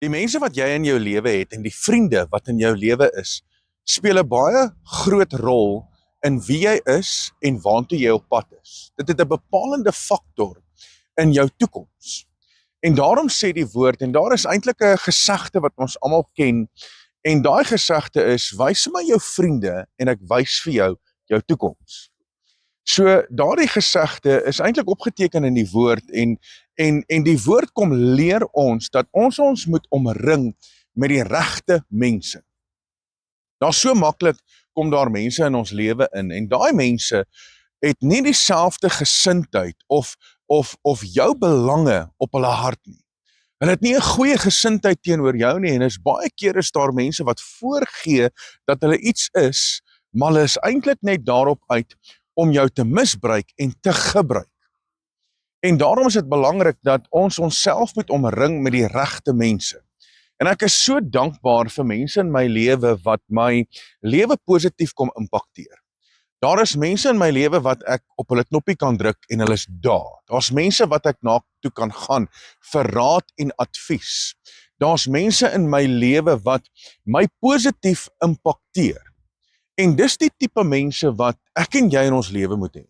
Die mense wat jy in jou lewe het en die vriende wat in jou lewe is, speel 'n baie groot rol in wie jy is en waartoe jy op pad is. Dit het 'n bepalende faktor in jou toekoms. En daarom sê die woord, en daar is eintlik 'n gesegde wat ons almal ken, en daai gesegde is: wys my jou vriende en ek wys vir jou toekoms. So daardie gesegde is eintlik opgeteken in die woord en die woord kom leer ons dat ons moet omring met die regte mense. Daar so maklik kom daar mense in ons lewe in en daai mense het nie dieselfde gesindheid of jou belange op hulle hart nie. Hulle het nie 'n goeie gesindheid teenoor jou nie en is baie keer is daar mense wat voorgee dat hulle iets is, maar hulle is eintlik net daarop uit om jou te misbruik en te gebruik. En daarom is dit belangrik dat ons onsself moet omring met die regte mense. En ek is so dankbaar vir mense in my lewe wat my lewe positief kom impakteer. Daar is mense in my lewe wat ek op hulle knoppie kan druk en hulle is daar. Daar's mense wat ek na toe kan gaan vir raad en advies. Daar's mense in my lewe wat my positief impakteer. En dis die tipe mense wat ek en jy in ons lewe moet hê.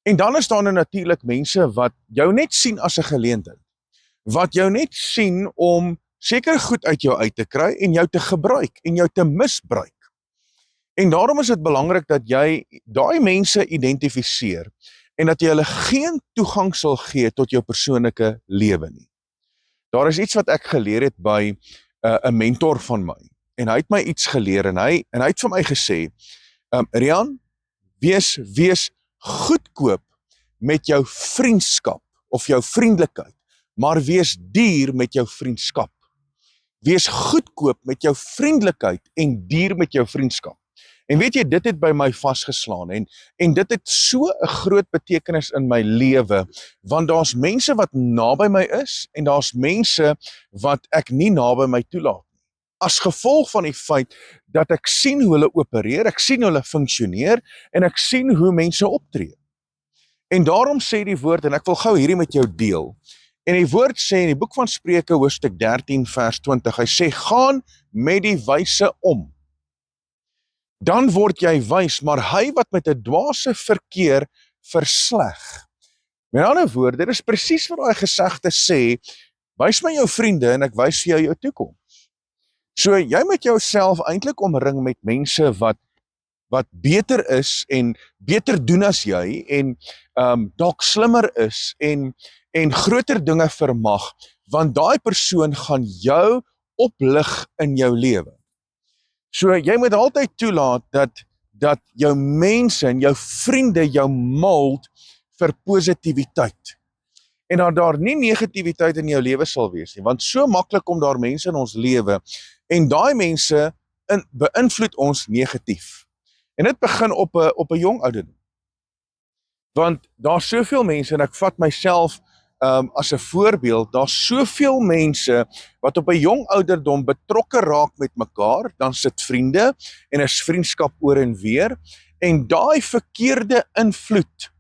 En dan is daar natuurlik mense wat jou net sien as 'n geleentheid. Wat jou net sien om seker goed uit jou uit te kry en jou te gebruik en jou te misbruik. En daarom is dit belangrik dat jy daai mense identifiseer en dat jy hulle geen toegang sal gee tot jou persoonlike lewe nie. Daar is iets wat ek geleer het by 'n mentor van my. En hy het my iets geleer en hy het vir my gesê, Rian, wees goedkoop met jou vriendskap of jou vriendelikheid, maar wees duur met jou vriendskap. Wees goedkoop met jou vriendelikheid en duur met jou vriendskap. En weet jy, dit het by my vasgeslaan en dit het so 'n groot betekenis in my lewe, want daar's mense wat naby my is en daar's mense wat ek nie naby my toelaat. As gevolg van die feit dat ek sien hoe hulle opereer, ek sien hoe hulle funksioneer en ek sien hoe mense optree. En daarom sê die woord, en ek wil gou hierdie met jou deel, en die woord sê in die boek van Spreuke hoofstuk 13 vers 20, hy sê, gaan met die wyse om. Dan word jy wys, maar hy wat met 'n dwaase verkeer versleg. Met ander woorde, dit is presies wat daai gesegde sê, wys my jou vriende en ek wys vir jou toekoms. So jy moet jouself eintlik omring met mense wat beter is en beter doen as jy en dalk slimmer is en groter dinge vermag, want daai persoon gaan jou oplig in jou lewe. So jy moet altyd toelaat dat jou mense en jou vriende jou mold vir positiwiteit. En dat daar nie negativiteit in jou lewe sal wees nie, want so maklik kom daar mense in ons lewe en daai mense beïnvloed ons negatief. En dit begin op 'n jong ouderdom. Want daar's soveel mense en ek vat myself as 'n voorbeeld, daar's soveel mense wat op 'n jong ouderdom betrokke raak met mekaar, dan sit vriende en is vriendskap oor en weer en daai verkeerde invloed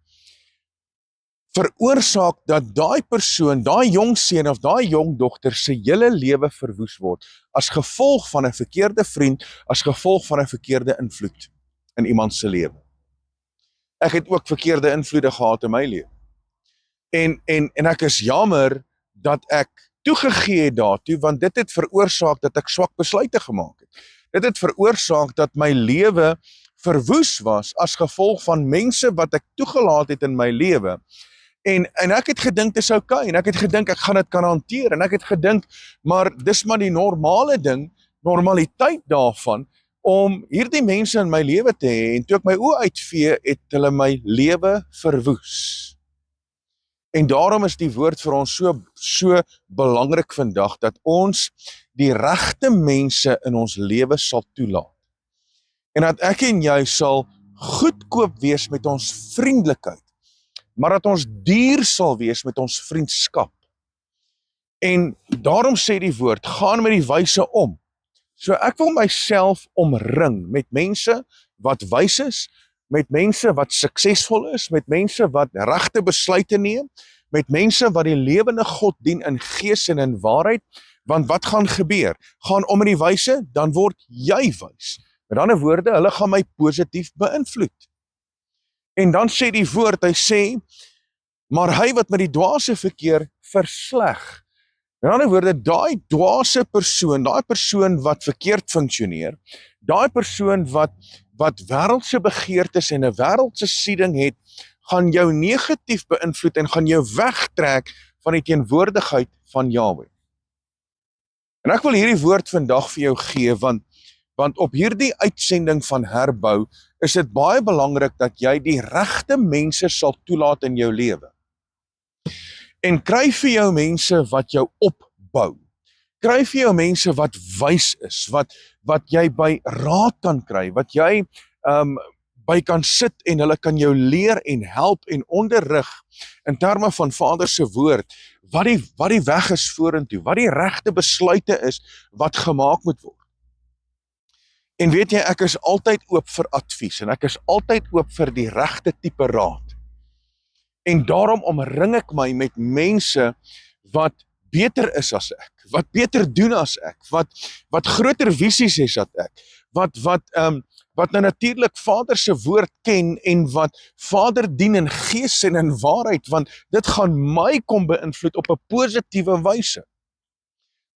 veroorsaak dat daai persoon, daai jong seun of daai jong dogter se hele lewe verwoes word as gevolg van 'n verkeerde vriend, as gevolg van 'n verkeerde invloed in iemand se lewe. Ek het ook verkeerde invloede gehad in my lewe. En ek is jammer dat ek toegegee het daartoe, want dit het veroorsaak dat ek swak besluite gemaak het. Dit het veroorsaak dat my lewe verwoes was as gevolg van mense wat ek toegelaat het in my lewe. En ek het gedink dis okay, en ek het gedink ek gaan dit kan hanteer, en ek het gedink, maar dis maar die normale ding, normaliteit daarvan, om hierdie mense in my lewe te hê, en toe ek my oë uitvee, het hulle my lewe verwoes. En daarom is die woord vir ons so belangrik vandag, dat ons die regte mense in ons lewe sal toelaat. En dat ek en jy sal goedkoop wees met ons vriendelikheid, maar dat ons duur sal wees met ons vriendskap. En daarom sê die woord, gaan met die wyse om. So ek wil myself omring met mense wat wys is, met mense wat suksesvol is, met mense wat regte besluite neem, met mense wat die lewende God dien in gees en in waarheid, Want wat gaan gebeur? Gaan om in die wyse, dan word jy wys. Met ander woorde, hulle gaan my positief beïnvloed. En dan sê die woord, hy sê, maar hy wat met die dwaase verkeer versleg. Met ander woorde, daai dwaase persoon, daai persoon wat verkeerd funksioneer, daai persoon wat wêreldse begeertes en 'n wêreldse sieding het, gaan jou negatief beïnvloed en gaan jou wegtrek van die teenwoordigheid van Jahwe. En ek wil hierdie woord vandag vir jou gee, want op hierdie uitsending van herbou, is dit baie belangrik dat jy die regte mense sal toelaat in jou lewe. En kry vir jou mense wat jou opbou. Kry vir jou mense wat wys is, wat jy by raad kan kry, wat jy by kan sit en hulle kan jou leer en help en onderrig in terme van Vader se woord, wat die weg is vorentoe, wat die regte besluite is wat gemaak moet word. En weet jy, ek is altyd oop vir advies en ek is altyd oop vir die regte tipe raad. En daarom omring ek my met mense wat beter is as ek, wat beter doen as ek, wat groter visies het as ek, wat nou natuurlik Vader se woord ken en wat Vader dien in gees en in waarheid, want dit gaan my kom beïnvloed op 'n positiewe wyse.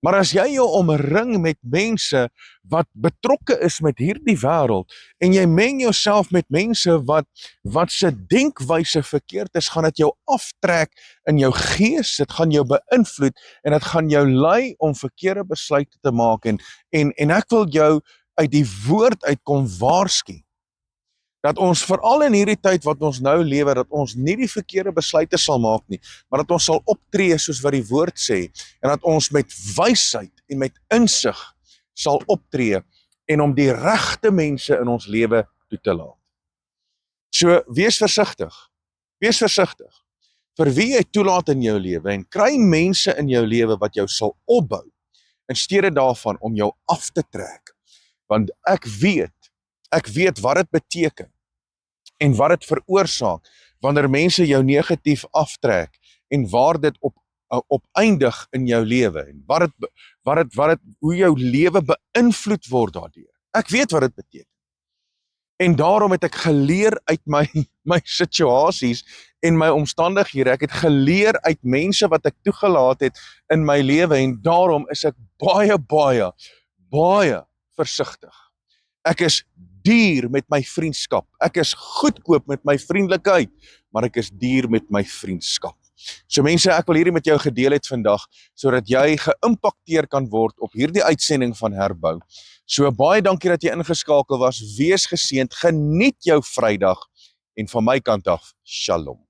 Maar as jy jou omring met mense wat betrokke is met hierdie wêreld en jy meng jouself met mense wat se denkwyse verkeerd is, gaan dit jou aftrek in jou gees, dit gaan jou beïnvloed en dit gaan jou lei om verkeerde besluite te maak en ek wil jou uit die woord uitkom waarsku dat ons veral in hierdie tyd wat ons nou lewe, dat ons nie die verkeerde besluite sal maak nie, maar dat ons sal optree soos wat die woord sê, en dat ons met wysheid en met insig sal optree, en om die regte mense in ons lewe toe te laat. So, wees versigtig vir wie jy toelaat in jou lewe, en kry mense in jou lewe wat jou sal opbou, in steede daarvan om jou af te trek, want ek weet wat dit beteken en wat dit veroorsaak wanneer mense jou negatief aftrek en waar dit op eindig in jou lewe en hoe jou lewe beïnvloed word daardeur. Ek weet wat dit beteken. En daarom het ek geleer uit my situasies en my omstandighede. Ek het geleer uit mense wat ek toegelaat het in my lewe en daarom is ek baie versigtig. Ek is duur met my vriendskap. Ek is goedkoop met my vriendelikheid, maar ek is duur met my vriendskap. So mense, ek wil hierdie met jou gedeel het vandag, sodat jy geïmpakteer kan word op hierdie uitsending van herbou. So baie dankie dat jy ingeskakel was, wees geseënd, geniet jou Vrydag en van my kant af, Shalom.